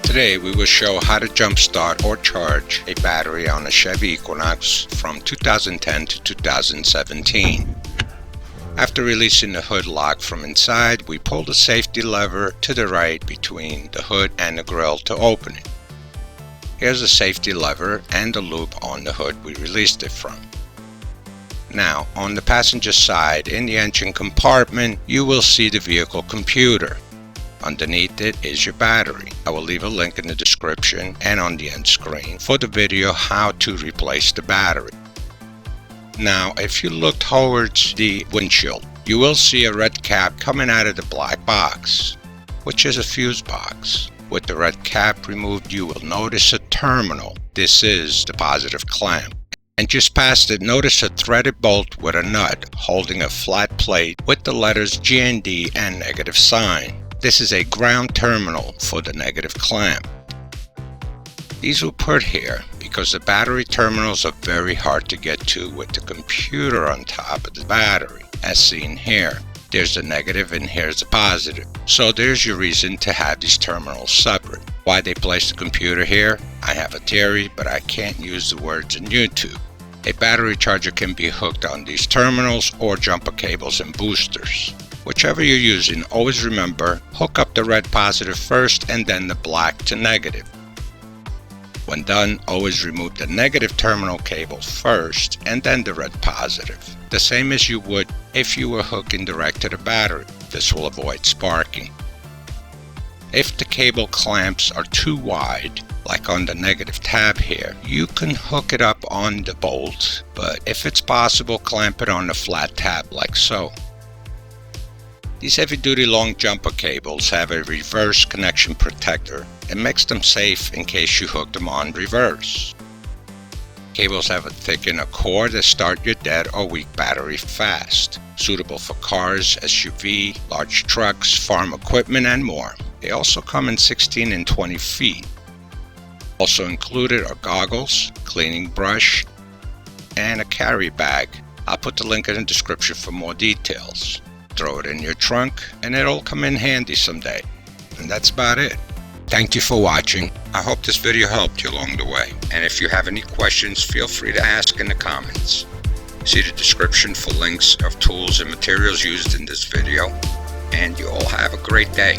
Today we will show how to jumpstart or charge a battery on a Chevy Equinox from 2010 to 2017. After releasing the hood lock from inside, we pull the safety lever to the right between the hood and the grille to open it. Here's the safety lever and the loop on the hood we released it from. Now, on the passenger side in the engine compartment, you will see the vehicle computer. Underneath it is your battery. I will leave a link in the description and on the end screen for the video how to replace the battery. Now, if you look towards the windshield, you will see a red cap coming out of the black box, which is a fuse box. With the red cap removed, you will notice a terminal. This is the positive clamp. And just past it, notice a threaded bolt with a nut holding a flat plate with the letters G and D and negative sign. This is a ground terminal for the negative clamp. These were put here because the battery terminals are very hard to get to with the computer on top of the battery. As seen here, there's the negative and here's the positive. So there's your reason to have these terminals separate. Why they place the computer here? I have a theory, but I can't use the words in YouTube. A battery charger can be hooked on these terminals or jumper cables and boosters. Whichever you're using, always remember, hook up the red positive first and then the black to negative. When done, always remove the negative terminal cable first and then the red positive, the same as you would if you were hooking direct to the battery. This will avoid sparking. If the cable clamps are too wide, like on the negative tab here, you can hook it up on the bolt, but if it's possible, clamp it on the flat tab like so. These heavy-duty long jumper cables have a reverse connection protector. It makes them safe in case you hook them on reverse. Cables have a thick inner core that start your dead or weak battery fast, suitable for cars, SUV, large trucks, farm equipment, and more. They also come in 16 and 20 feet. Also included are goggles, cleaning brush, and a carry bag. I'll put the link in the description for more details. Throw it in your trunk and it'll come in handy someday. And that's about it. Thank you for watching. I hope this video helped you along the way. And if you have any questions, feel free to ask in the comments. See the description for links of tools and materials used in this video. And you all have a great day.